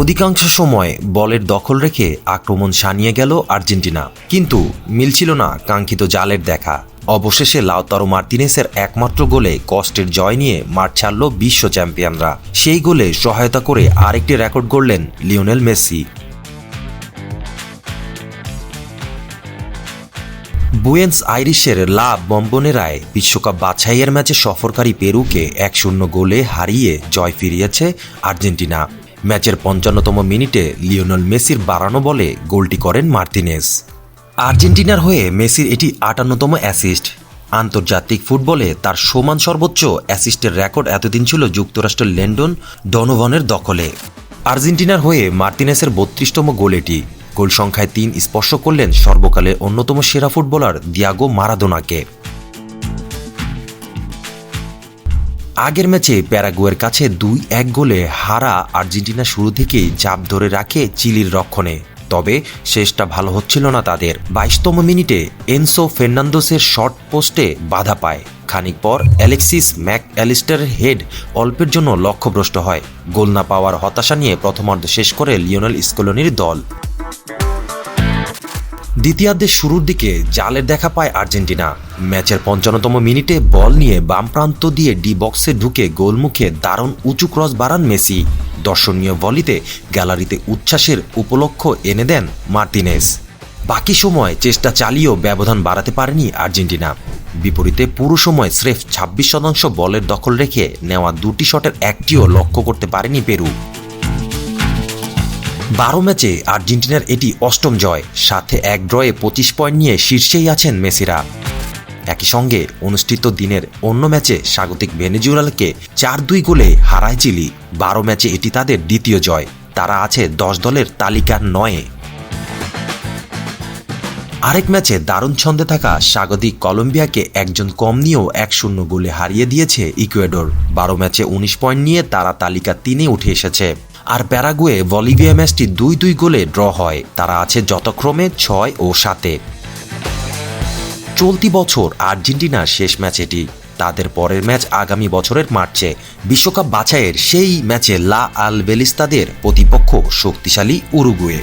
অধিকাংশ সময় বলের দখল রেখে আক্রমণ সানিয়ে গেল আর্জেন্টিনা, কিন্তু মিলছিল না কাঙ্ক্ষিত জালের দেখা। অবশেষে লাউতারো মার্তিনেসের একমাত্র গোলে কষ্টের জয় নিয়ে মাঠ ছাড়ল বিশ্ব চ্যাম্পিয়নরা। সেই গোলে সহায়তা করে আরেকটি রেকর্ড গড়লেন লিওনেল মেসি। বুয়েন্স আইরিশের লা বম্বোনেরায় বিশ্বকাপ বাছাইয়ের ম্যাচে সফরকারী পেরুকে 1-0 গোলে হারিয়ে জয় ফিরিয়েছে আর্জেন্টিনা। ম্যাচের 55তম মিনিটে লিওনেল মেসির বাড়ানো বলে গোলটি করেন মার্তিনেস। আর্জেন্টিনার হয়ে মেসির এটি 58তম অ্যাসিস্ট। আন্তর্জাতিক ফুটবলে তার সমান সর্বোচ্চ অ্যাসিস্টের রেকর্ড এতদিন ছিল যুক্তরাষ্ট্রের ল্যান্ডন ডনোভানের দখলে। আর্জেন্টিনার হয়ে মার্তিনেসের 32তম গোল এটি। গোল সংখ্যায় 3 স্পর্শ করলেন সর্বকালের অন্যতম সেরা ফুটবলার দিয়াগো মারাদোনাকে। আগের ম্যাচে প্যারাগুয়ের কাছে 2-1 গোলে হারা আর্জেন্টিনা শুরু থেকেই চাপ ধরে রাখে চিলির রক্ষণে। তবে শেষটা ভালো হচ্ছিল না তাদের। 22তম মিনিটে এনসো ফের্নান্দোসের শর্ট পোস্টে বাধা পায়। খানিক পর অ্যালেক্সিস ম্যাক অ্যালিস্টারের হেড অল্পের জন্য লক্ষ্যভ্রষ্ট হয়। গোল না পাওয়ার হতাশা নিয়ে প্রথমার্ধ শেষ করে লিওনেল স্কলোনির দল। দ্বিতীয়ার্ধের শুরুর দিকে জালের দেখা পায় আর্জেন্টিনা। ম্যাচের 55তম মিনিটে বল নিয়ে বাম প্রান্ত দিয়ে ডি বক্সে ঢুকে গোলমুখে দারুণ উঁচু ক্রস বাড়ান মেসি। দর্শনীয় ভলিতে গ্যালারিতে উচ্ছ্বাসের উপলক্ষ এনে দেন মার্তিনেস। বাকি সময় চেষ্টা চালিয়েও ব্যবধান বাড়াতে পারেনি আর্জেন্টিনা। বিপরীতে পুরো সময় স্রেফ 26% বলের দখল রেখে নেওয়া 2টি শটের একটিও লক্ষ্য করতে পারেনি পেরু। 12 ম্যাচে আর্জেন্টিনার এটি 8ম জয়, সাথে 1 ড্রয়ে 25 পয়েন্ট নিয়ে শীর্ষেই আছেন মেসিরা। একই সঙ্গে অনুষ্ঠিত দিনের অন্য ম্যাচে স্বাগতিক ভেনেজুয়েলাকে 4-2 গোলে হারায় চিলি। 12 ম্যাচে এটি তাদের দ্বিতীয় জয়। তারা আছে 10 দলের তালিকার 9-এ। আরেক ম্যাচে দারুণ ছন্দে থাকা স্বাগতিক কলম্বিয়াকে একজন কম নিয়েও 1-0 গোলে হারিয়ে দিয়েছে ইকুয়েডর। 12 ম্যাচে 19 পয়েন্ট নিয়ে তারা তালিকা 3-এ উঠে এসেছে। আর প্যারাগুয়ে বলিভিয়া ম্যাচটি 2-2 গোলে ড্র হয়। তারা আছে যথাক্রমে 6 ও 7-এ। চলতি বছর আর্জেন্টিনার শেষ ম্যাচ এটি। তাদের পরের ম্যাচ আগামী বছরের মার্চে। বিশ্বকাপ বাছাইয়ের সেই ম্যাচে লা আলবেলিস্তাদের প্রতিপক্ষ শক্তিশালী উরুগুয়ে।